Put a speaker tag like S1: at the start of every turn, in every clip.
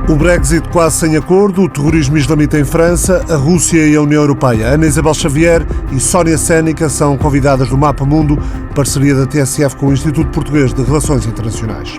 S1: O Brexit quase sem acordo, o terrorismo islamita em França, a Rússia e a União Europeia. Ana Isabel Xavier e Sónia Sénica são convidadas do Mapa Mundo, parceria da TSF com o Instituto Português de Relações Internacionais.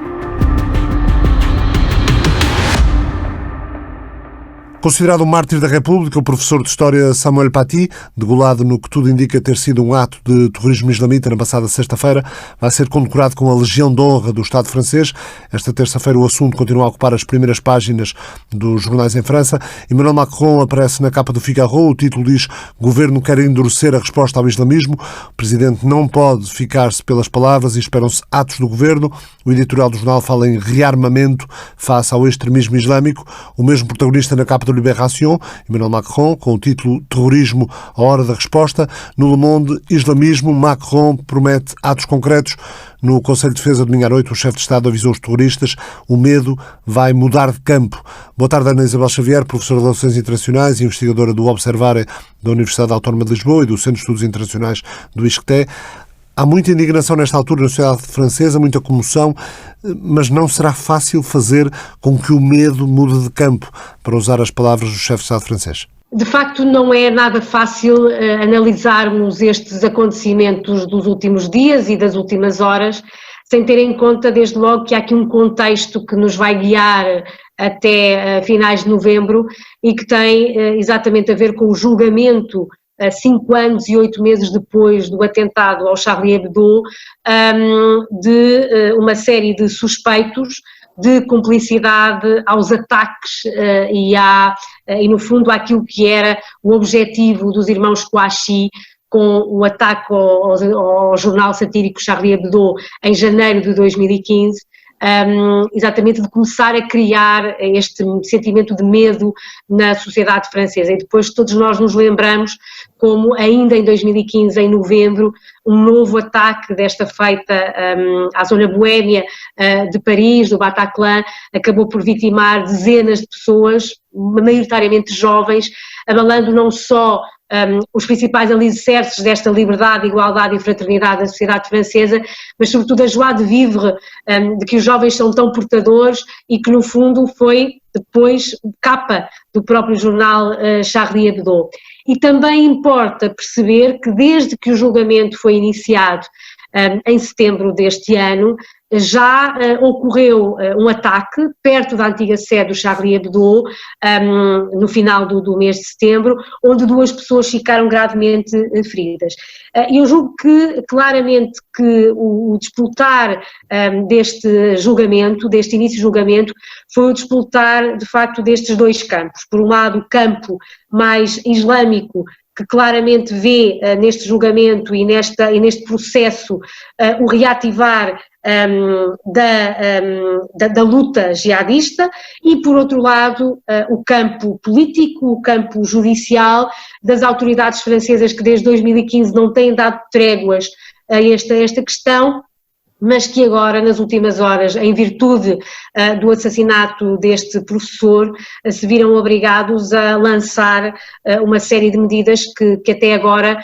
S1: Considerado um mártir da República, o professor de História Samuel Paty, degolado no que tudo indica ter sido um ato de terrorismo islamita na passada sexta-feira, vai ser condecorado com a Legião de Honra do Estado francês. Esta terça-feira o assunto continua a ocupar as primeiras páginas dos jornais em França. Emmanuel Macron aparece na capa do Figaro. O título diz: Governo quer endurecer a resposta ao islamismo. O presidente não pode ficar-se pelas palavras e esperam-se atos do governo. O editorial do jornal fala em rearmamento face ao extremismo islâmico. O mesmo protagonista na capa do Libération, Emmanuel Macron, com o título Terrorismo, a hora da resposta. No Le Monde, Islamismo, Macron promete atos concretos. No Conselho de Defesa, domingo à noite, o chefe de Estado avisou os terroristas: o medo vai mudar de campo. Boa tarde, Ana Isabel Xavier, professora de Relações Internacionais e investigadora do Observare da Universidade Autónoma de Lisboa e do Centro de Estudos Internacionais do ISCTE. Há muita indignação nesta altura na sociedade francesa, muita comoção, mas não será fácil fazer com que o medo mude de campo, para usar as palavras do chefe de Estado francês.
S2: De facto, não é nada fácil analisarmos estes acontecimentos dos últimos dias e das últimas horas, sem ter em conta, desde logo, que há aqui um contexto que nos vai guiar até finais de novembro e que tem exatamente a ver com o julgamento 5 anos e 8 meses depois do atentado ao Charlie Hebdo, de uma série de suspeitos de cumplicidade aos ataques e no fundo àquilo que era o objetivo dos irmãos Kouachi com o ataque ao jornal satírico Charlie Hebdo em janeiro de 2015. Exatamente de começar a criar este sentimento de medo na sociedade francesa. E depois todos nós nos lembramos como ainda em 2015, em novembro, um novo ataque desta feita à zona boémia de Paris, do Bataclan, acabou por vitimar dezenas de pessoas, maioritariamente jovens, abalando não só os principais alicerces desta liberdade, igualdade e fraternidade da sociedade francesa, mas sobretudo a joie de vivre de que os jovens são tão portadores e que no fundo foi depois capa do próprio jornal Charlie Hebdo. E também importa perceber que desde que o julgamento foi iniciado em setembro deste ano, já ocorreu um ataque perto da antiga sede do Charlie Hebdo, no final do mês de setembro, onde 2 pessoas ficaram gravemente feridas. Eu julgo que, claramente, que o disputar deste julgamento, deste início de julgamento, foi o disputar, de facto, destes 2 campos. Por um lado, o campo mais islâmico, que claramente vê neste julgamento e neste processo o reativar da luta jihadista, e por outro lado o campo político, o campo judicial das autoridades francesas, que desde 2015 não têm dado tréguas a esta questão, mas que agora, nas últimas horas, em virtude do assassinato deste professor, se viram obrigados a lançar uma série de medidas que até agora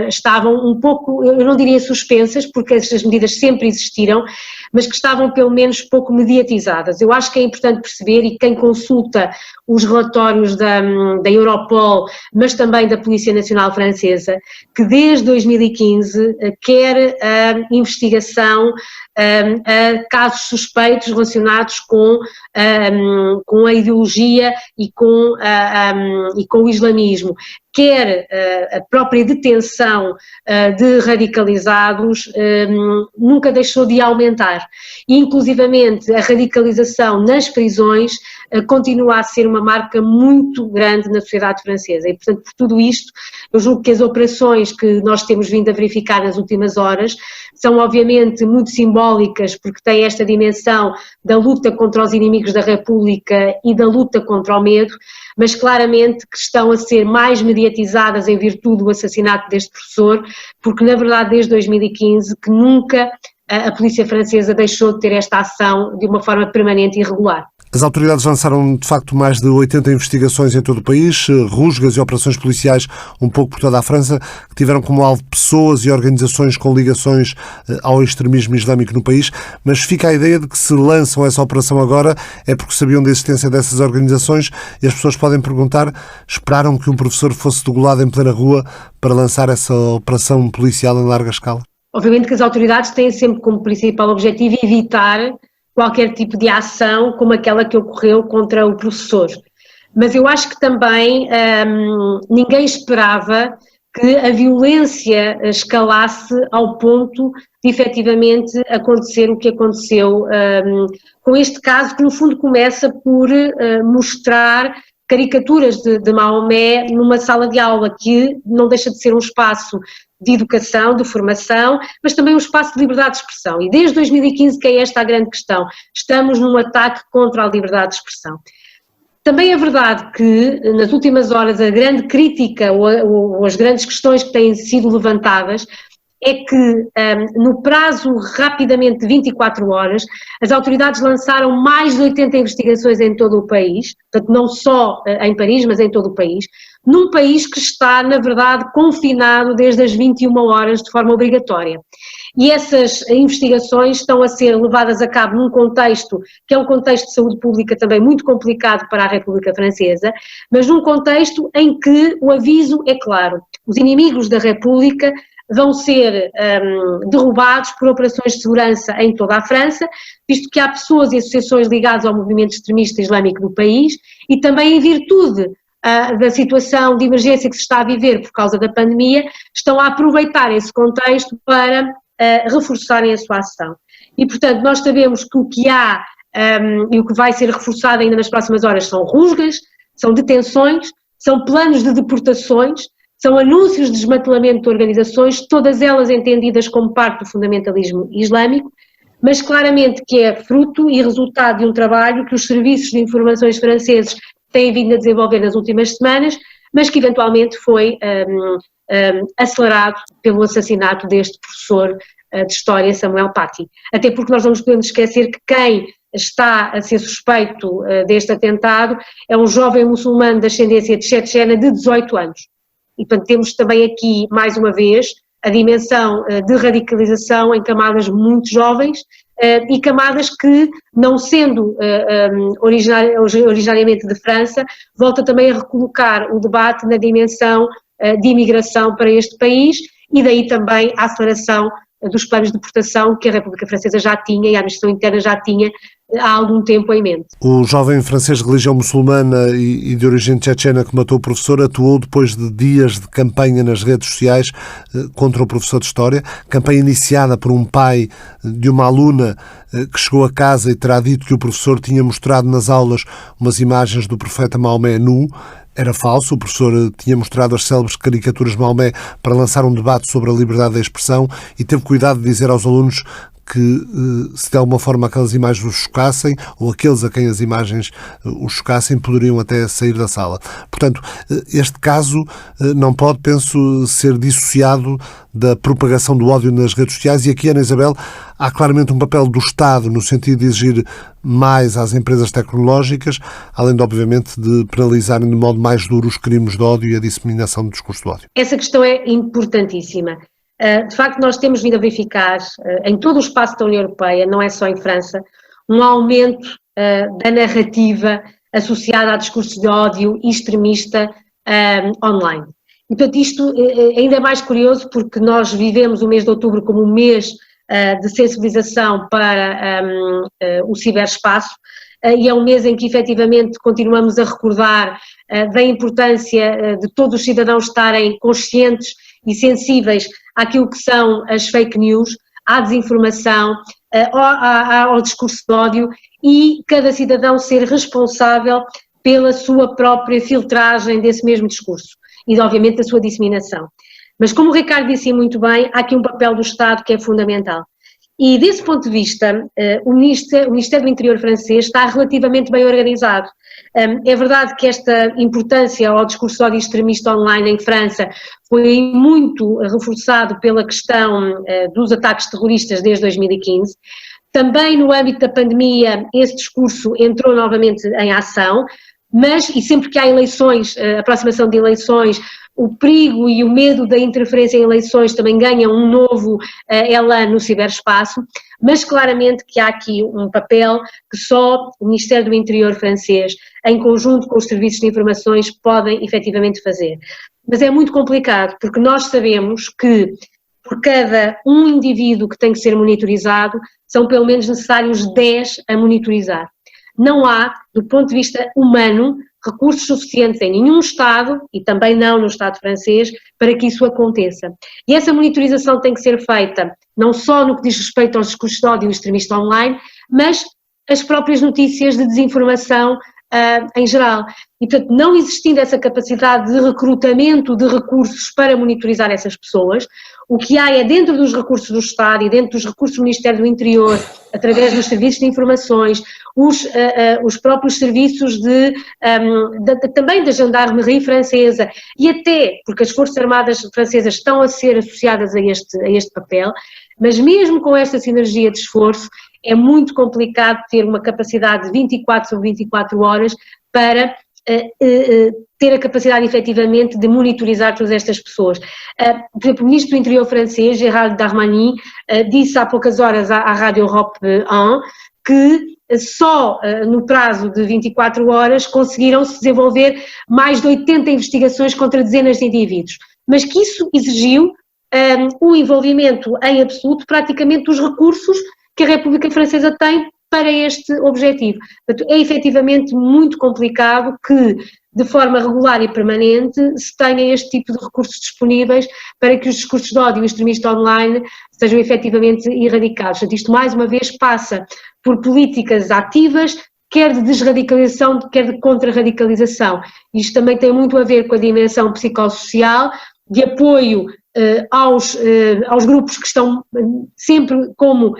S2: estavam um pouco, eu não diria suspensas, porque estas medidas sempre existiram, mas que estavam pelo menos pouco mediatizadas. Eu acho que é importante perceber, e quem consulta os relatórios da Europol, mas também da Polícia Nacional Francesa, que desde 2015 quer a investigação a casos suspeitos relacionados com a ideologia e com o islamismo, quer a própria detenção de radicalizados, nunca deixou de aumentar. E, inclusivamente, a radicalização nas prisões continua a ser uma marca muito grande na sociedade francesa. E, portanto, por tudo isto, eu julgo que as operações que nós temos vindo a verificar nas últimas horas são, obviamente, muito simbólicas, porque têm esta dimensão da luta contra os inimigos da República e da luta contra o medo, mas claramente que estão a ser mais mediatizadas em virtude do assassinato deste professor, porque na verdade desde 2015 que nunca a polícia francesa deixou de ter esta ação de uma forma permanente e regular.
S1: As autoridades lançaram, de facto, mais de 80 investigações em todo o país, rusgas e operações policiais um pouco por toda a França, que tiveram como alvo pessoas e organizações com ligações ao extremismo islâmico no país, mas fica a ideia de que se lançam essa operação agora é porque sabiam da existência dessas organizações e as pessoas podem perguntar, esperaram que um professor fosse degolado em plena rua para lançar essa operação policial em larga escala?
S2: Obviamente que as autoridades têm sempre como principal objetivo evitar qualquer tipo de ação como aquela que ocorreu contra o professor. Mas eu acho que também ninguém esperava que a violência escalasse ao ponto de efetivamente acontecer o que aconteceu com este caso, que no fundo começa por mostrar caricaturas de Maomé numa sala de aula, que não deixa de ser um espaço de educação, de formação, mas também um espaço de liberdade de expressão. E desde 2015 que é esta a grande questão. Estamos num ataque contra a liberdade de expressão. Também é verdade que, nas últimas horas, a grande crítica ou as grandes questões que têm sido levantadas é que, no prazo rapidamente de 24 horas, as autoridades lançaram mais de 80 investigações em todo o país, portanto não só em Paris, mas em todo o país, num país que está, na verdade, confinado desde as 21 horas de forma obrigatória. E essas investigações estão a ser levadas a cabo num contexto que é um contexto de saúde pública também muito complicado para a República Francesa, mas num contexto em que o aviso é claro: os inimigos da República vão ser derrubados por operações de segurança em toda a França, visto que há pessoas e associações ligadas ao movimento extremista islâmico do país e também em virtude da situação de emergência que se está a viver por causa da pandemia, estão a aproveitar esse contexto para reforçarem a sua ação. E, portanto, nós sabemos que o que há e o que vai ser reforçado ainda nas próximas horas são rusgas, são detenções, são planos de deportações, são anúncios de desmantelamento de organizações, todas elas entendidas como parte do fundamentalismo islâmico, mas claramente que é fruto e resultado de um trabalho que os serviços de informações franceses têm vindo a desenvolver nas últimas semanas, mas que eventualmente foi acelerado pelo assassinato deste professor de História, Samuel Paty. Até porque nós não nos podemos esquecer que quem está a ser suspeito deste atentado é um jovem muçulmano de ascendência de chechena de 18 anos. E, portanto, temos também aqui, mais uma vez, a dimensão de radicalização em camadas muito jovens e camadas que, não sendo originariamente de França, volta também a recolocar o debate na dimensão de imigração para este país e daí também a aceleração dos planos de deportação que a República Francesa já tinha e a administração interna já tinha há algum tempo em mente.
S1: O jovem francês de religião muçulmana e de origem chechena que matou o professor atuou depois de dias de campanha nas redes sociais contra o professor de História, campanha iniciada por um pai de uma aluna que chegou a casa e terá dito que o professor tinha mostrado nas aulas umas imagens do profeta Maomé nu. Era falso, o professor tinha mostrado as célebres caricaturas de Maomé para lançar um debate sobre a liberdade da expressão e teve cuidado de dizer aos alunos que, se de alguma forma aquelas imagens os chocassem, ou aqueles a quem as imagens os chocassem, poderiam até sair da sala. Portanto, este caso não pode, penso, ser dissociado da propagação do ódio nas redes sociais e aqui, Ana Isabel, há claramente um papel do Estado no sentido de exigir mais às empresas tecnológicas, além de, obviamente, de penalizarem de modo mais duro os crimes de ódio e a disseminação do discurso de ódio.
S2: Essa questão é importantíssima. De facto, nós temos vindo a verificar em todo o espaço da União Europeia, não é só em França, um aumento da narrativa associada a discursos de ódio extremista online. E, portanto, isto ainda é mais curioso porque nós vivemos o mês de outubro como um mês de sensibilização para o ciberespaço e é um mês em que efetivamente continuamos a recordar da importância de todos os cidadãos estarem conscientes e sensíveis àquilo que são as fake news, à desinformação, ao discurso de ódio e cada cidadão ser responsável pela sua própria filtragem desse mesmo discurso e, obviamente, da sua disseminação. Mas, como o Ricardo disse muito bem, há aqui um papel do Estado que é fundamental. E, desse ponto de vista, o Ministério do Interior francês está relativamente bem organizado. É verdade que esta importância ao discurso de ódio extremista online em França foi muito reforçado pela questão dos ataques terroristas desde 2015, Também no âmbito da pandemia esse discurso entrou novamente em ação, mas, e sempre que há eleições, aproximação de eleições, o perigo e o medo da interferência em eleições também ganham um novo elan no ciberespaço, mas claramente que há aqui um papel que só o Ministério do Interior francês, em conjunto com os serviços de informações, podem efetivamente fazer. Mas é muito complicado, porque nós sabemos que por cada um indivíduo que tem que ser monitorizado, são pelo menos necessários 10 a monitorizar. Não há, do ponto de vista humano, recursos suficientes em nenhum Estado, e também não no Estado francês, para que isso aconteça. E essa monitorização tem que ser feita não só no que diz respeito aos discursos de ódio e extremista online, mas as próprias notícias de desinformação em geral. E, portanto, não existindo essa capacidade de recrutamento de recursos para monitorizar essas pessoas, o que há é dentro dos recursos do Estado e dentro dos recursos do Ministério do Interior, através dos serviços de informações, os próprios serviços também da Gendarmerie francesa e até, porque as Forças Armadas francesas estão a ser associadas a este papel, mas mesmo com esta sinergia de esforço, é muito complicado ter uma capacidade de 24 sobre 24 horas para ter a capacidade efetivamente de monitorizar todas estas pessoas. Por exemplo, o Ministro do Interior francês, Gérald Darmanin, disse há poucas horas à Rádio Europe 1 que só no prazo de 24 horas conseguiram-se desenvolver mais de 80 investigações contra dezenas de indivíduos, mas que isso exigiu o envolvimento em absoluto praticamente dos recursos que a República Francesa tem para este objetivo. Portanto, é efetivamente muito complicado que, de forma regular e permanente, se tenha este tipo de recursos disponíveis para que os discursos de ódio e extremista online sejam efetivamente erradicados. Portanto, isto, mais uma vez, passa por políticas ativas, quer de desradicalização, quer de contra-radicalização. Isto também tem muito a ver com a dimensão psicossocial, de apoio aos grupos que estão sempre como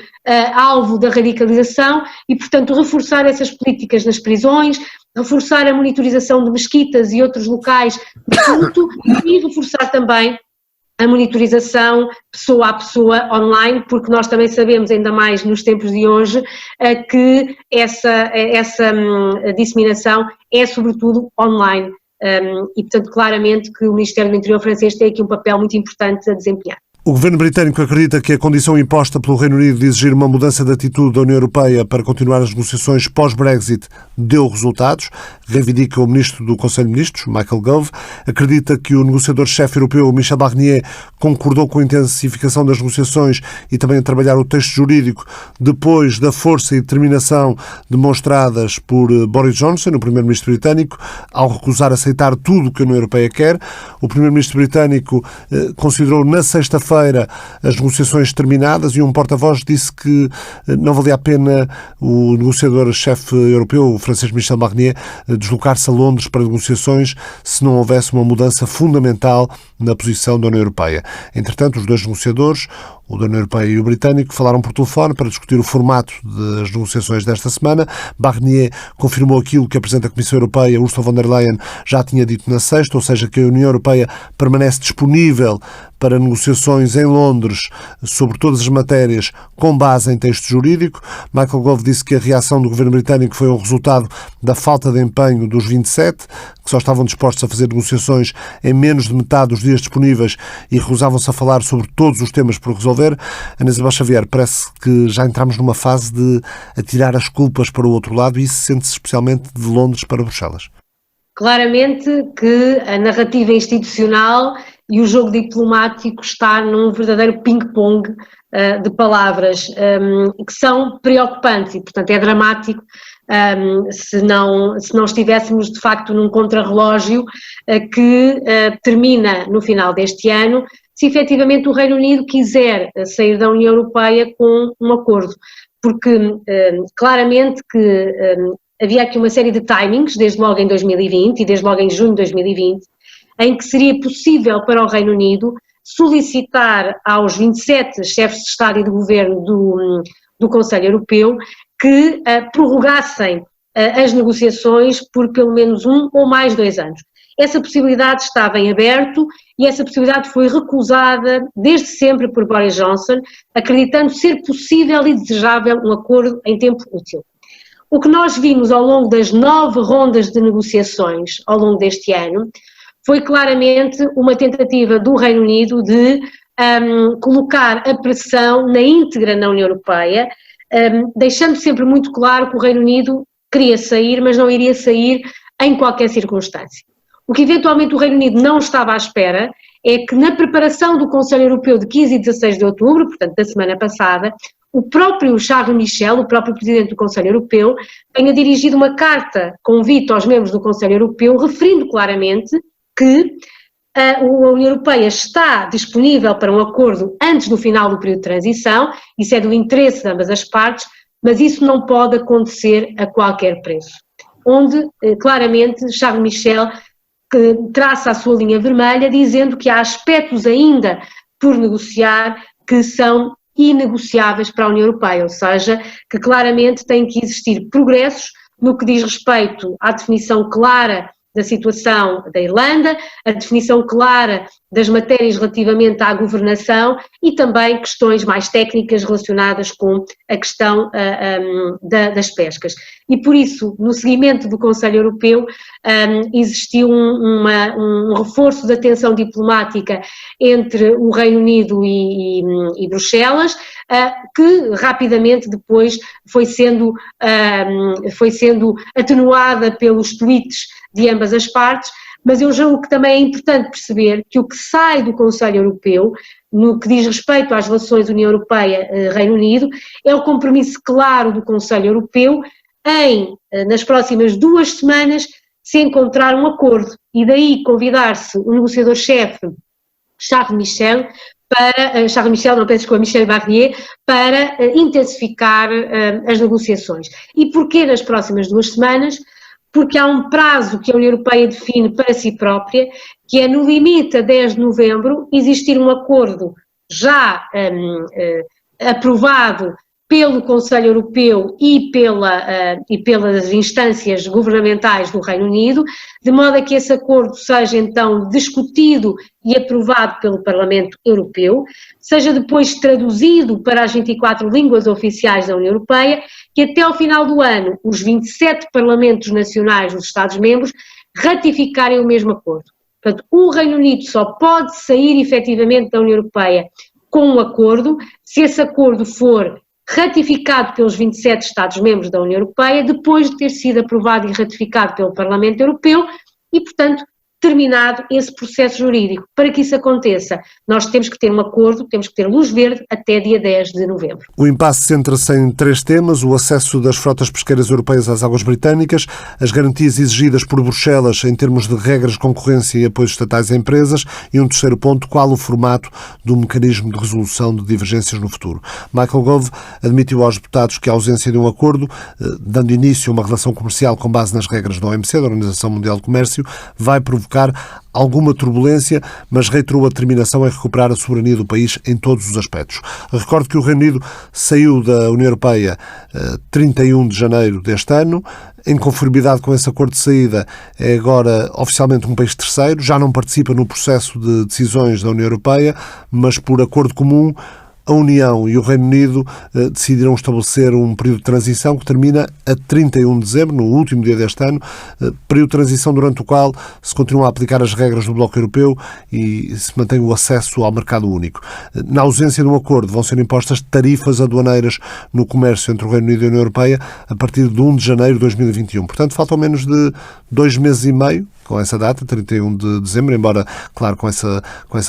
S2: alvo da radicalização e, portanto, reforçar essas políticas nas prisões, reforçar a monitorização de mesquitas e outros locais de culto e reforçar também a monitorização pessoa a pessoa online, porque nós também sabemos, ainda mais nos tempos de hoje, que essa disseminação é sobretudo online. E, portanto, claramente que o Ministério do Interior francês tem aqui um papel muito importante a desempenhar.
S1: O governo britânico acredita que a condição imposta pelo Reino Unido de exigir uma mudança de atitude da União Europeia para continuar as negociações pós-Brexit deu resultados, reivindica o ministro do Conselho de Ministros, Michael Gove. Acredita que o negociador-chefe europeu, Michel Barnier, concordou com a intensificação das negociações e também a trabalhar o texto jurídico depois da força e determinação demonstradas por Boris Johnson, o primeiro-ministro britânico, ao recusar aceitar tudo o que a União Europeia quer. O primeiro-ministro britânico considerou na sexta-feira as negociações terminadas e um porta-voz disse que não valia a pena o negociador-chefe europeu, o francês Michel Barnier, deslocar-se a Londres para negociações se não houvesse uma mudança fundamental na posição da União Europeia. Entretanto, os dois negociadores, o da União Europeia e o britânico, falaram por telefone para discutir o formato das negociações desta semana. Barnier confirmou aquilo que a Presidente da Comissão Europeia, Ursula von der Leyen, já tinha dito na sexta, ou seja, que a União Europeia permanece disponível para negociações em Londres sobre todas as matérias com base em texto jurídico. Michael Gove disse que a reação do governo britânico foi um resultado da falta de empenho dos 27, que só estavam dispostos a fazer negociações em menos de metade dos dias disponíveis e recusavam-se a falar sobre todos os temas por resolver. Ana Isabel Xavier, parece que já entramos numa fase de atirar as culpas para o outro lado e isso sente-se especialmente de Londres para Bruxelas.
S2: Claramente que a narrativa institucional e o jogo diplomático está num verdadeiro ping-pong de palavras que são preocupantes e, portanto, é dramático se não estivéssemos, de facto, num contrarrelógio que termina no final deste ano, se efetivamente o Reino Unido quiser sair da União Europeia com um acordo, porque claramente que havia aqui uma série de timings, desde logo em 2020 e desde logo em junho de 2020, em que seria possível para o Reino Unido solicitar aos 27 chefes de Estado e de Governo do Conselho Europeu que prorrogassem as negociações por pelo menos 1 ou mais 2 anos. essa possibilidade estava em aberto e essa possibilidade foi recusada desde sempre por Boris Johnson, acreditando ser possível e desejável um acordo em tempo útil. O que nós vimos ao longo das 9 rondas de negociações ao longo deste ano foi claramente uma tentativa do Reino Unido de colocar a pressão na íntegra na União Europeia, deixando sempre muito claro que o Reino Unido queria sair, mas não iria sair em qualquer circunstância. O que eventualmente o Reino Unido não estava à espera é que na preparação do Conselho Europeu de 15 e 16 de outubro, portanto da semana passada, o próprio Charles Michel, o próprio Presidente do Conselho Europeu, tenha dirigido uma carta convite aos membros do Conselho Europeu, referindo claramente que a União Europeia está disponível para um acordo antes do final do período de transição, isso é do interesse de ambas as partes, mas isso não pode acontecer a qualquer preço. Onde, claramente, Charles Michel traça a sua linha vermelha, dizendo que há aspectos ainda por negociar que são inegociáveis para a União Europeia, ou seja, que claramente tem que existir progressos no que diz respeito à definição clara da situação da Irlanda, a definição clara das matérias relativamente à governação e também questões mais técnicas relacionadas com a questão das pescas. E por isso, no seguimento do Conselho Europeu, existiu um reforço da tensão diplomática entre o Reino Unido e Bruxelas, que rapidamente depois foi sendo atenuada pelos tweets de ambas as partes, mas eu julgo que também é importante perceber que o que sai do Conselho Europeu, no que diz respeito às relações União Europeia-Reino Unido, é o compromisso claro do Conselho Europeu em, nas próximas 2 semanas, se encontrar um acordo, e daí convidar-se o negociador-chefe Michel Barnier, para intensificar as negociações. E porquê nas próximas 2 semanas? Porque há um prazo que a União Europeia define para si própria, que é no limite a 10 de novembro existir um acordo já aprovado pelo Conselho Europeu e pelas instâncias governamentais do Reino Unido, de modo a que esse acordo seja então discutido e aprovado pelo Parlamento Europeu, seja depois traduzido para as 24 línguas oficiais da União Europeia, que até ao final do ano os 27 Parlamentos Nacionais dos Estados-membros ratificarem o mesmo acordo. Portanto, o Reino Unido só pode sair efetivamente da União Europeia com um acordo, se esse acordo for ratificado pelos 27 Estados-membros da União Europeia, depois de ter sido aprovado e ratificado pelo Parlamento Europeu e, portanto, terminado esse processo jurídico. Para que isso aconteça, nós temos que ter um acordo, temos que ter luz verde até dia 10 de novembro.
S1: O impasse centra-se em 3 temas: o acesso das frotas pesqueiras europeias às águas britânicas, as garantias exigidas por Bruxelas em termos de regras de concorrência e apoios estatais a empresas e um terceiro ponto: qual o formato do mecanismo de resolução de divergências no futuro. Michael Gove admitiu aos deputados que a ausência de um acordo, dando início a uma relação comercial com base nas regras da OMC, da Organização Mundial do Comércio, vai provocar alguma turbulência, mas reiterou a determinação em recuperar a soberania do país em todos os aspectos. Recordo que o Reino Unido saiu da União Europeia 31 de janeiro deste ano. Em conformidade com esse acordo de saída, é agora oficialmente um país terceiro, já não participa no processo de decisões da União Europeia, mas por acordo comum, a União e o Reino Unido decidiram estabelecer um período de transição que termina a 31 de dezembro, no último dia deste ano, período de transição durante o qual se continuam a aplicar as regras do Bloco Europeu e se mantém o acesso ao mercado único. Na ausência de um acordo, vão ser impostas tarifas aduaneiras no comércio entre o Reino Unido e a União Europeia a partir de 1 de janeiro de 2021. Portanto, faltam menos de 2 meses e meio com essa data, 31 de dezembro, embora, claro, com essa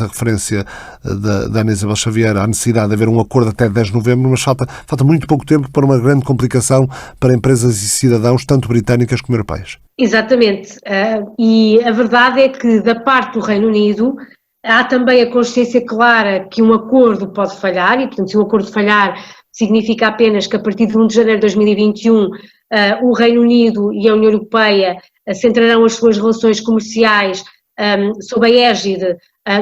S1: referência da Ana Isabel Xavier à necessidade de haver um acordo até 10 de novembro, mas falta muito pouco tempo para uma grande complicação para empresas e cidadãos, tanto britânicas como europeias.
S2: Exatamente, e a verdade é que da parte do Reino Unido há também a consciência clara que um acordo pode falhar, e portanto se um acordo falhar significa apenas que a partir de 1 de janeiro de 2021 o Reino Unido e a União Europeia centrarão as suas relações comerciais sob a égide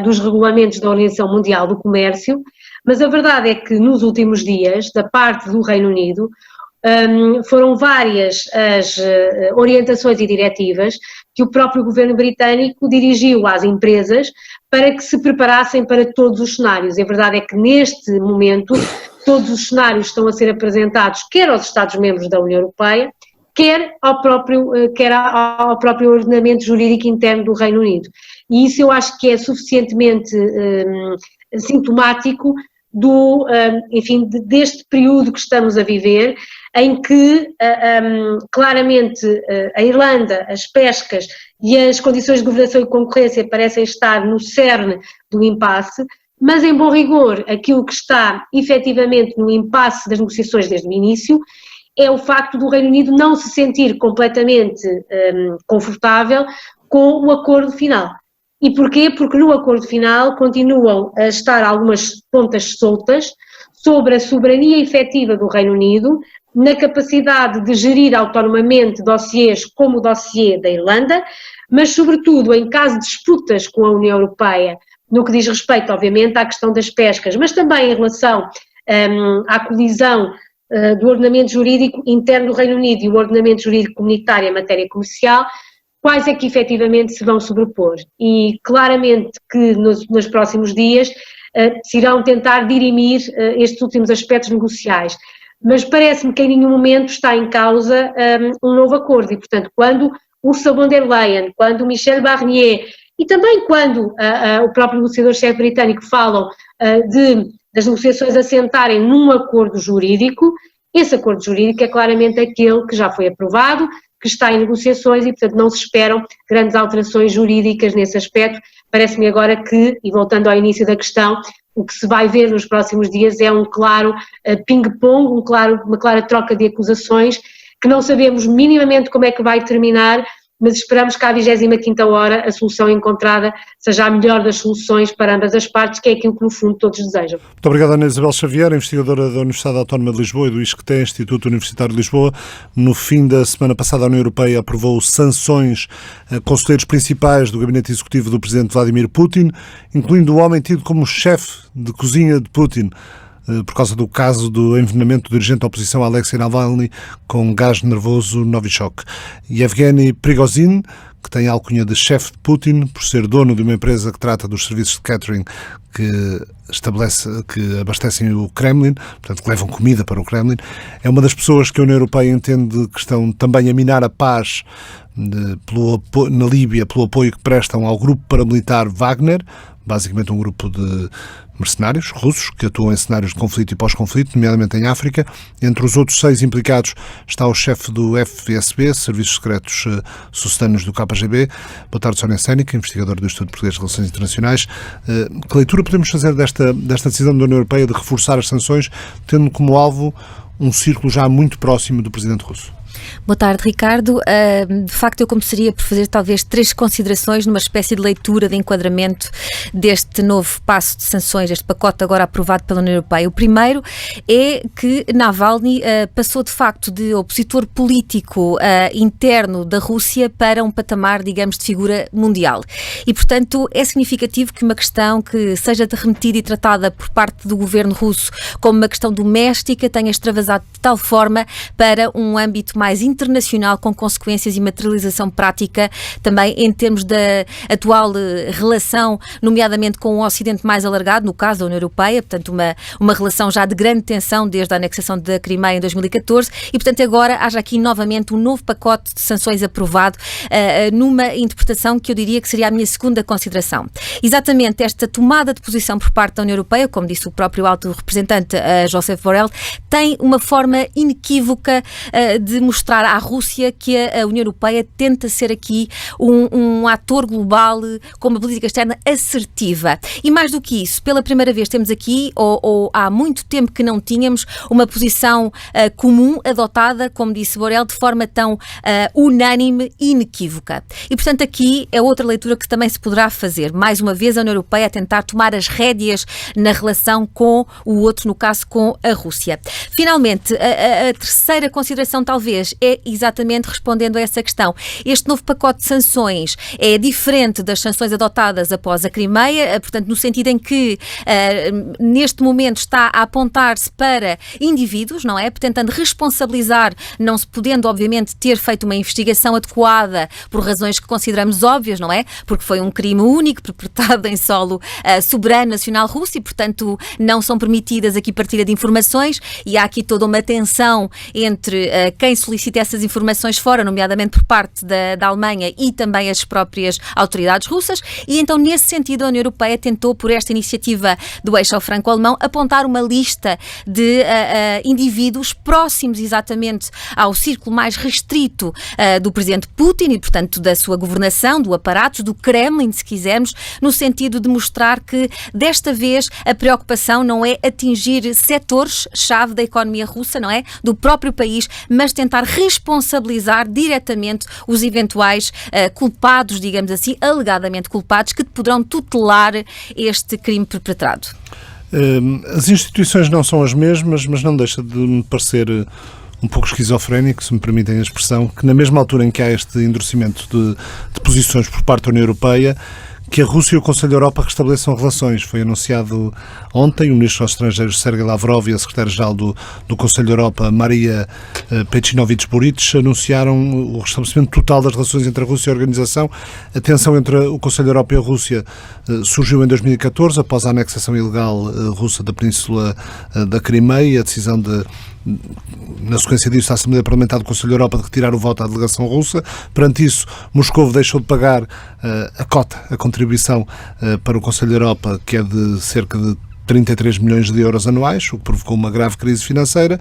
S2: dos regulamentos da Organização Mundial do Comércio, mas a verdade é que nos últimos dias, da parte do Reino Unido, foram várias as orientações e diretivas que o próprio governo britânico dirigiu às empresas para que se preparassem para todos os cenários. E a verdade é que neste momento todos os cenários estão a ser apresentados quer aos Estados-membros da União Europeia, quer ao próprio ordenamento jurídico interno do Reino Unido. E isso eu acho que é suficientemente sintomático deste período que estamos a viver, em que claramente a Irlanda, as pescas e as condições de governação e concorrência parecem estar no cerne do impasse, mas em bom rigor aquilo que está efetivamente no impasse das negociações desde o início é o facto do Reino Unido não se sentir completamente confortável com o acordo final. E porquê? Porque no acordo final continuam a estar algumas pontas soltas sobre a soberania efetiva do Reino Unido, na capacidade de gerir autonomamente dossiês como o dossiê da Irlanda, mas sobretudo em caso de disputas com a União Europeia, no que diz respeito obviamente à questão das pescas, mas também em relação à colisão do ordenamento jurídico interno do Reino Unido e o ordenamento jurídico comunitário em matéria comercial, quais é que efetivamente se vão sobrepor. E claramente que nos próximos dias se irão tentar dirimir estes últimos aspectos negociais. Mas parece-me que em nenhum momento está em causa um novo acordo e, portanto, quando Ursula von der Leyen, quando Michel Barnier e também quando o próprio negociador-chefe britânico falam das negociações assentarem num acordo jurídico, esse acordo jurídico é claramente aquele que já foi aprovado, que está em negociações e, portanto, não se esperam grandes alterações jurídicas nesse aspecto. Parece-me agora que, e voltando ao início da questão, o que se vai ver nos próximos dias é um claro ping-pong, uma clara troca de acusações, que não sabemos minimamente como é que vai terminar, mas esperamos que à 25ª hora a solução encontrada seja a melhor das soluções para ambas as partes, que é aquilo que no fundo todos desejam.
S1: Muito obrigado, Ana Isabel Xavier, investigadora da Universidade Autónoma de Lisboa e do ISCTE, Instituto Universitário de Lisboa. No fim da semana passada a União Europeia aprovou sanções a conselheiros principais do gabinete executivo do presidente Vladimir Putin, incluindo o homem tido como chefe de cozinha de Putin, por causa do caso do envenenamento do dirigente da oposição Alexei Navalny com gás nervoso Novichok. Yevgeny Prigozhin, que tem a alcunha de chefe de Putin, por ser dono de uma empresa que trata dos serviços de catering que abastecem o Kremlin, portanto que levam comida para o Kremlin, é uma das pessoas que a União Europeia entende que estão também a minar a paz na Líbia pelo apoio que prestam ao grupo paramilitar Wagner, basicamente um grupo de mercenários russos que atuam em cenários de conflito e pós-conflito, nomeadamente em África. Entre os outros 6 implicados está o chefe do FSB, Serviços Secretos Sucedâneos do KGB. Boa tarde, Sónia Sénica, investigadora do Instituto Português de Relações Internacionais. Que leitura podemos fazer desta decisão da União Europeia de reforçar as sanções, tendo como alvo um círculo já muito próximo do presidente russo?
S3: Boa tarde, Ricardo. De facto, eu começaria por fazer talvez 3 considerações numa espécie de leitura de enquadramento deste novo passo de sanções, este pacote agora aprovado pela União Europeia. O primeiro é que Navalny passou de facto de opositor político interno da Rússia para um patamar, digamos, de figura mundial. E, portanto, é significativo que uma questão que seja remetida e tratada por parte do governo russo como uma questão doméstica tenha extravasado de tal forma para um âmbito mais internacional, com consequências e materialização prática também em termos da atual relação, nomeadamente com o Ocidente mais alargado, no caso da União Europeia, portanto uma relação já de grande tensão desde a anexação da Crimeia em 2014 e, portanto, agora haja aqui novamente um novo pacote de sanções aprovado numa interpretação que eu diria que seria a minha segunda consideração. Exatamente esta tomada de posição por parte da União Europeia, como disse o próprio alto representante Josep Borrell, tem uma forma inequívoca de mostrar à Rússia que a União Europeia tenta ser aqui um ator global com uma política externa assertiva. E mais do que isso, pela primeira vez temos aqui, ou há muito tempo que não tínhamos, uma posição comum adotada, como disse Borrell, de forma tão unânime e inequívoca. E, portanto, aqui é outra leitura que também se poderá fazer. Mais uma vez, a União Europeia a tentar tomar as rédeas na relação com o outro, no caso com a Rússia. Finalmente, a terceira consideração talvez mas é exatamente respondendo a essa questão. Este novo pacote de sanções é diferente das sanções adotadas após a Crimeia, portanto, no sentido em que neste momento está a apontar-se para indivíduos, não é? Tentando responsabilizar, não se podendo, obviamente, ter feito uma investigação adequada por razões que consideramos óbvias, não é? Porque foi um crime único perpetrado em solo soberano nacional russo e, portanto, não são permitidas aqui partilha de informações e há aqui toda uma tensão entre quem solicita essas informações fora, nomeadamente por parte da Alemanha e também as próprias autoridades russas, e então nesse sentido a União Europeia tentou, por esta iniciativa do eixo franco-alemão, apontar uma lista de indivíduos próximos exatamente ao círculo mais restrito do presidente Putin e, portanto, da sua governação, do aparato, do Kremlin, se quisermos, no sentido de mostrar que desta vez a preocupação não é atingir setores-chave da economia russa, não é? Do próprio país, mas tentar responsabilizar diretamente os eventuais culpados, digamos assim, alegadamente culpados, que poderão tutelar este crime perpetrado.
S1: As instituições não são as mesmas, mas não deixa de me parecer um pouco esquizofrénico, se me permitem a expressão, que na mesma altura em que há este endurecimento de posições por parte da União Europeia, que a Rússia e o Conselho da Europa restabeleçam relações. Foi anunciado ontem, o Ministro dos Estrangeiros Sergei Lavrov e a Secretária-Geral do Conselho da Europa, Maria Pecinovich-Buric, anunciaram o restabelecimento total das relações entre a Rússia e a organização. A tensão entre o Conselho da Europa e a Rússia surgiu em 2014, após a anexação ilegal russa da Península da Crimeia e a decisão na sequência disso, a Assembleia Parlamentar do Conselho da Europa de retirar o voto à delegação russa. Perante isso, Moscovo deixou de pagar a contribuição para o Conselho da Europa, que é de cerca de 33 milhões de euros anuais, o que provocou uma grave crise financeira,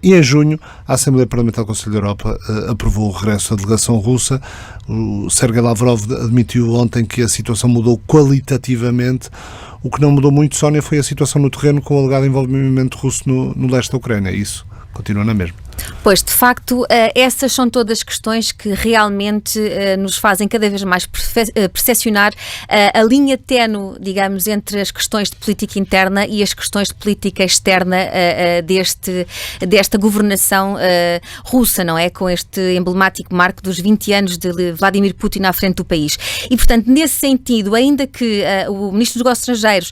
S1: e em junho a Assembleia Parlamentar do Conselho da Europa aprovou o regresso da delegação russa. O Sergei Lavrov admitiu ontem que a situação mudou qualitativamente. O que não mudou muito, Sónia, foi a situação no terreno com o alegado envolvimento russo no leste da Ucrânia. Isso continua na mesma.
S3: Pois, de facto, essas são todas questões que realmente nos fazem cada vez mais percepcionar a linha ténue, digamos, entre as questões de política interna e as questões de política externa desta governação russa, não é? Com este emblemático marco dos 20 anos de Vladimir Putin à frente do país. E, portanto, nesse sentido, ainda que o Ministro dos Negócios Estrangeiros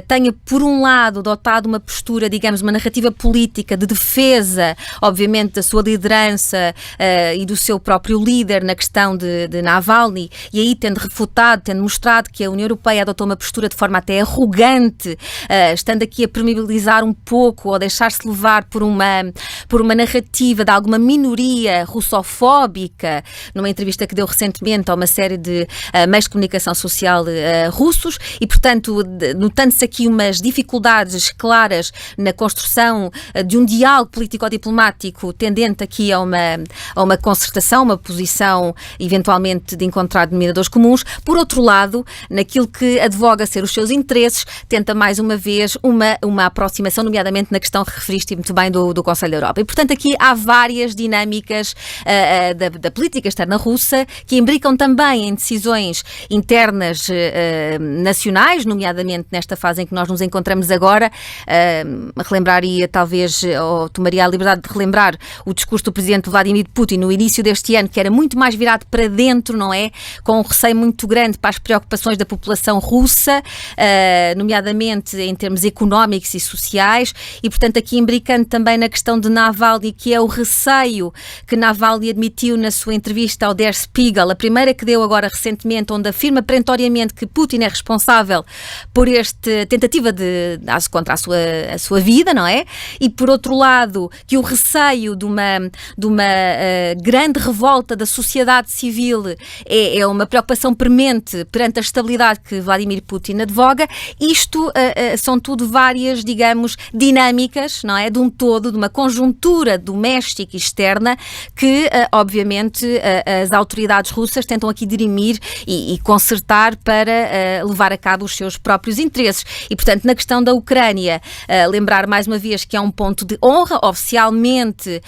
S3: tenha, por um lado, adotado uma postura, digamos, uma narrativa política de defesa, obviamente, da sua liderança e do seu próprio líder na questão de Navalny, e aí tendo refutado, tendo mostrado que a União Europeia adotou uma postura de forma até arrogante, estando aqui a permeabilizar um pouco ou deixar-se levar por uma narrativa de alguma minoria russofóbica, numa entrevista que deu recentemente a uma série de meios de comunicação social russos, e, portanto, notando-se aqui umas dificuldades claras na construção de um diálogo político-diplomático tendente aqui a uma concertação, uma posição eventualmente de encontrar denominadores comuns. Por outro lado, naquilo que advoga ser os seus interesses, tenta mais uma vez uma aproximação, nomeadamente na questão que referiste muito bem do Conselho da Europa. E, portanto, aqui há várias dinâmicas da política externa russa que imbricam também em decisões internas nacionais, nomeadamente nesta fase em que nós nos encontramos agora. Relembraria, talvez, ou tomaria a liberdade de relembrar o discurso do presidente Vladimir Putin no início deste ano, que era muito mais virado para dentro, não é? Com um receio muito grande para as preocupações da população russa, nomeadamente em termos económicos e sociais, e, portanto, aqui imbricando também na questão de Navalny, que é o receio que Navalny admitiu na sua entrevista ao Der Spiegel, a primeira que deu agora recentemente, onde afirma perentoriamente que Putin é responsável por esta tentativa contra a sua vida, não é? E, por outro lado, que o receio de uma grande revolta da sociedade civil é uma preocupação premente perante a estabilidade que Vladimir Putin advoga. Isto são tudo várias, digamos, dinâmicas, não é? De um todo, de uma conjuntura doméstica e externa que, obviamente, as autoridades russas tentam aqui dirimir e consertar para levar a cabo os seus próprios interesses. E, portanto, na questão da Ucrânia, lembrar mais uma vez que é um ponto de honra. Oficialmente, frente,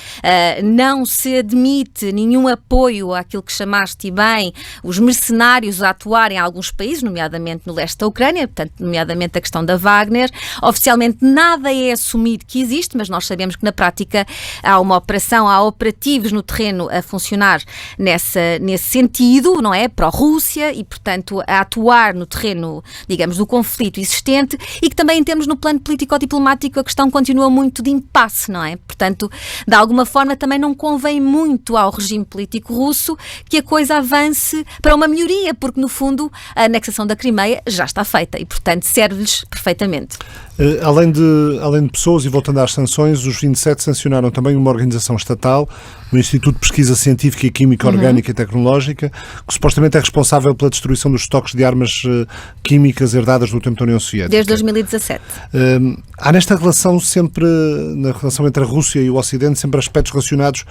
S3: não se admite nenhum apoio àquilo que chamaste bem, os mercenários a atuar em alguns países, nomeadamente no leste da Ucrânia, portanto, nomeadamente a questão da Wagner. Oficialmente nada é assumido que existe, mas nós sabemos que na prática há uma operação, há operativos no terreno a funcionar nesse sentido, não é? Pró-Rússia e, portanto, a atuar no terreno, digamos, do conflito existente e que também, em termos no plano político-diplomático, a questão continua muito de impasse, não é? Portanto, de alguma forma também não convém muito ao regime político russo que a coisa avance para uma melhoria, porque no fundo a anexação da Crimeia já está feita e, portanto, serve-lhes perfeitamente.
S1: Além de pessoas, e voltando às sanções, os 27 sancionaram também uma organização estatal, o Instituto de Pesquisa Científica e Química Orgânica e Tecnológica, que supostamente é responsável pela destruição dos estoques de armas químicas herdadas do tempo da União Soviética.
S3: Desde 2017.
S1: Há nesta relação sempre, na relação entre a Rússia e o Ocidente, sempre aspectos relacionados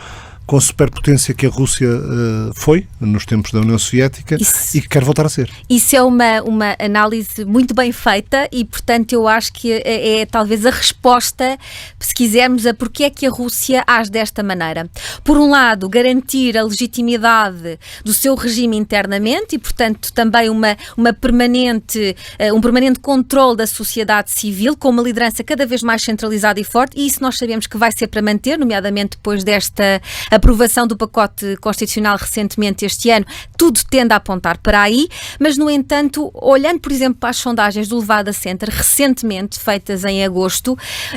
S1: com a superpotência que a Rússia foi nos tempos da União Soviética e que quer voltar a ser.
S3: Isso é uma análise muito bem feita e, portanto, eu acho que é talvez a resposta, se quisermos, a porque é que a Rússia age desta maneira. Por um lado, garantir a legitimidade do seu regime internamente e, portanto, também um permanente controle da sociedade civil, com uma liderança cada vez mais centralizada e forte, e isso nós sabemos que vai ser para manter, nomeadamente depois desta aprovação do pacote constitucional recentemente este ano, tudo tende a apontar para aí, mas, no entanto, olhando, por exemplo, para as sondagens do Levada Center, recentemente feitas em agosto,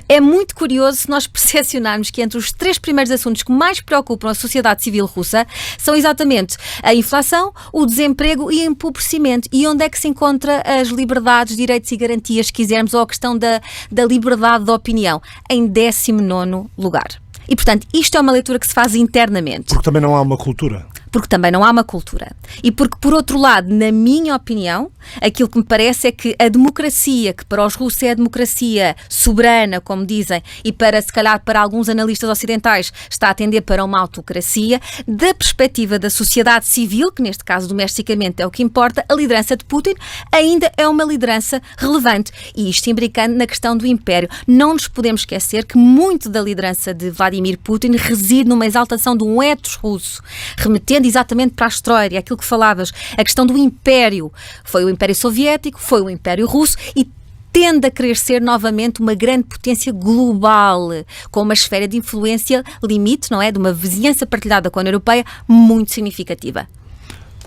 S3: é muito curioso se nós percepcionarmos que entre os 3 primeiros assuntos que mais preocupam a sociedade civil russa são exatamente a inflação, o desemprego e o empobrecimento. E onde é que se encontra as liberdades, direitos e garantias, se quisermos, ou a questão da liberdade de opinião? Em 19º lugar. E, portanto, isto é uma leitura que se faz internamente.
S1: Porque também não há uma cultura.
S3: Porque também não há uma cultura. E porque, por outro lado, na minha opinião, aquilo que me parece é que a democracia, que para os russos é a democracia soberana, como dizem, e para, se calhar, para alguns analistas ocidentais, está a tender para uma autocracia, da perspectiva da sociedade civil, que neste caso domesticamente é o que importa, a liderança de Putin ainda é uma liderança relevante. E isto imbricando na questão do império. Não nos podemos esquecer que muito da liderança de Vladimir Putin reside numa exaltação de um ethos russo, remetendo exatamente para a história, aquilo que falavas, a questão do império. Foi o Império Soviético, foi o Império Russo e tende a querer ser novamente uma grande potência global, com uma esfera de influência limite, não é? De uma vizinhança partilhada com a União Europeia muito significativa.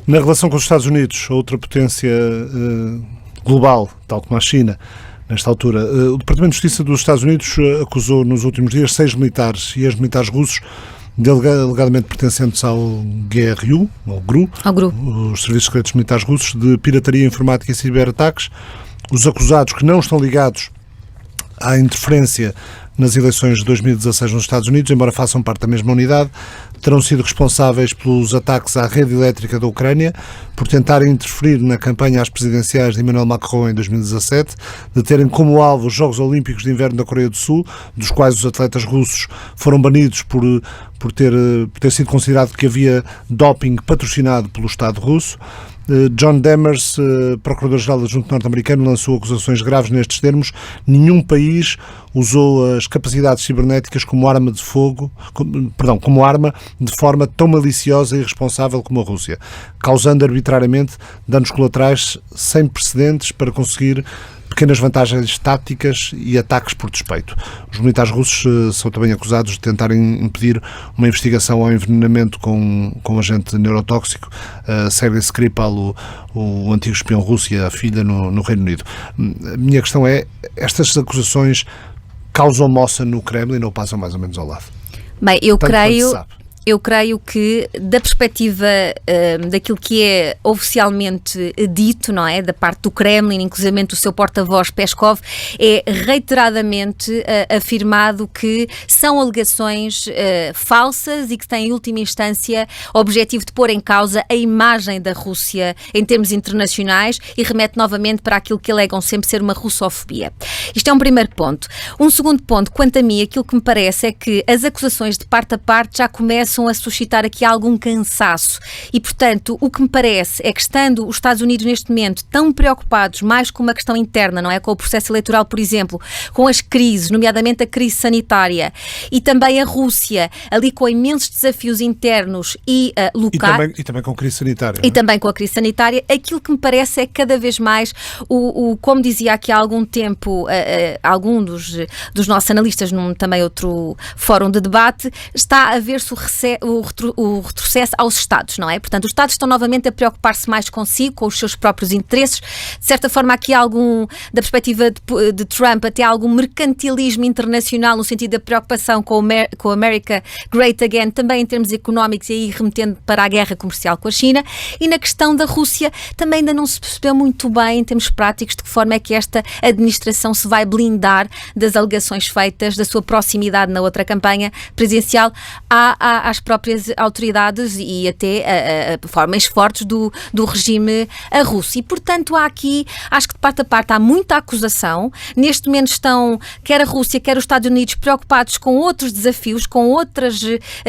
S1: Na relação com os Estados Unidos, outra potência global, tal como a China, nesta altura, o Departamento de Justiça dos Estados Unidos acusou nos últimos dias 6 militares e ex-militares russos alegadamente pertencentes ao GRU, ao GRU, os Serviços Secretos Militares Russos, de pirataria informática e ciberataques. Os acusados, que não estão ligados à interferência nas eleições de 2016 nos Estados Unidos, embora façam parte da mesma unidade, terão sido responsáveis pelos ataques à rede elétrica da Ucrânia, por tentarem interferir na campanha às presidenciais de Emmanuel Macron em 2017, de terem como alvo os Jogos Olímpicos de Inverno da Coreia do Sul, dos quais os atletas russos foram banidos por ter sido considerado que havia doping patrocinado pelo Estado russo. John Demers, Procurador-Geral Adjunto norte-americano, lançou acusações graves nestes termos. Nenhum país usou as capacidades cibernéticas como arma de forma tão maliciosa e irresponsável como a Rússia, causando arbitrariamente danos colaterais sem precedentes para conseguir pequenas vantagens táticas e ataques por despeito. Os militares russos são também acusados de tentarem impedir uma investigação ao envenenamento com um agente neurotóxico, Sergei Skripal, o antigo espião russo, e a filha no Reino Unido. A minha questão é, estas acusações causam moça no Kremlin ou passam mais ou menos ao lado?
S3: Bem, eu creio que, da perspectiva daquilo que é oficialmente dito, não é, da parte do Kremlin, inclusive do seu porta-voz Peskov, é reiteradamente afirmado que são alegações falsas e que têm, em última instância, o objetivo de pôr em causa a imagem da Rússia em termos internacionais e remete novamente para aquilo que alegam sempre ser uma russofobia. Isto é um primeiro ponto. Um segundo ponto, quanto a mim, aquilo que me parece é que as acusações de parte a parte já começam começam a suscitar aqui algum cansaço. E, portanto, o que me parece é que, estando os Estados Unidos neste momento tão preocupados mais com uma questão interna, não é? Com o processo eleitoral, por exemplo, com as crises, nomeadamente a crise sanitária, e também a Rússia, ali com imensos desafios internos e locais.
S1: E também com a crise sanitária.
S3: E também com a crise sanitária, aquilo que me parece é que cada vez mais, como dizia aqui há algum tempo, algum dos nossos analistas num também outro fórum de debate, está a ver-se o retrocesso aos Estados, não é? Portanto, os Estados estão novamente a preocupar-se mais consigo, com os seus próprios interesses. De certa forma, aqui há da perspectiva de Trump, até algum mercantilismo internacional no sentido da preocupação com o America Great Again, também em termos económicos, e aí remetendo para a guerra comercial com a China. E na questão da Rússia, também ainda não se percebeu muito bem, em termos práticos, de que forma é que esta administração se vai blindar das alegações feitas, da sua proximidade na outra campanha presidencial às próprias autoridades e até formas fortes do regime russo. E, portanto, há aqui, acho que de parte a parte, há muita acusação. Neste momento estão, quer a Rússia, quer os Estados Unidos, preocupados com outros desafios, com outras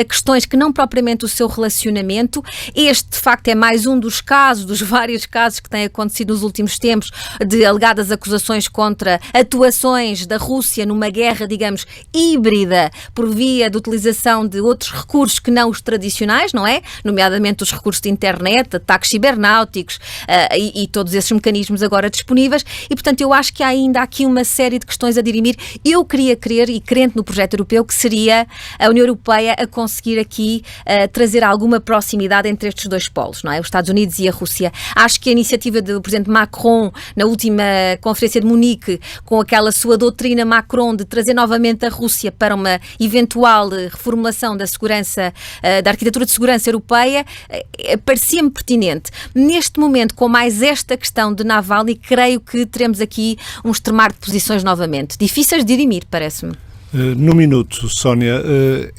S3: questões que não propriamente o seu relacionamento. Este, de facto, é mais um dos casos, dos vários casos que têm acontecido nos últimos tempos, de alegadas acusações contra atuações da Rússia numa guerra, digamos, híbrida, por via de utilização de outros recursos que não os tradicionais, não é? Nomeadamente os recursos de internet, ataques cibernáuticos e todos esses mecanismos agora disponíveis. E, portanto, eu acho que há ainda aqui uma série de questões a dirimir. Eu queria crer, e crente no projeto europeu, que seria a União Europeia a conseguir aqui trazer alguma proximidade entre estes dois polos, não é? Os Estados Unidos e a Rússia. Acho que a iniciativa do presidente Macron, na última conferência de Munique, com aquela sua doutrina Macron de trazer novamente a Rússia para uma eventual reformulação da segurança, da arquitetura de segurança europeia, parecia-me pertinente. Neste momento, com mais esta questão de Navalny, creio que teremos aqui um extremar de posições novamente. Difíceis de dirimir, parece-me.
S1: No minuto, Sónia,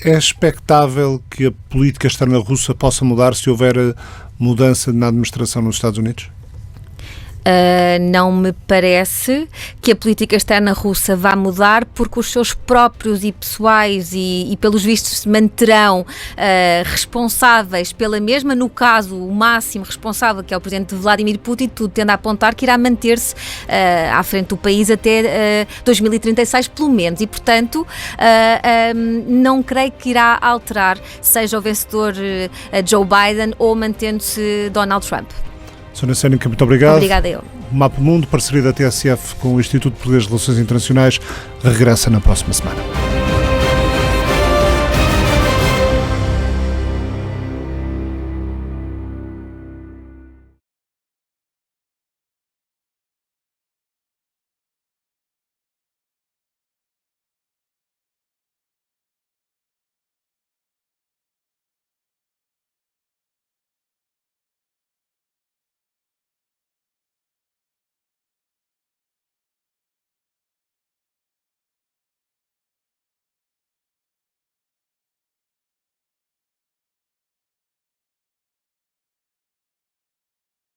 S1: é expectável que a política externa russa possa mudar se houver mudança na administração nos Estados Unidos?
S3: Não me parece que a política externa russa vá mudar, porque os seus próprios e pessoais e pelos vistos se manterão responsáveis pela mesma. No caso, o máximo responsável, que é o presidente Vladimir Putin, tudo tende a apontar que irá manter-se à frente do país até 2036, pelo menos, e portanto não creio que irá alterar, seja o vencedor Joe Biden ou mantendo-se Donald Trump.
S1: Sónia Sénica, muito obrigado.
S3: Obrigada eu.
S1: Mapa Mundo, parceria da TSF com o Instituto de Poderes de Relações Internacionais, regressa na próxima semana.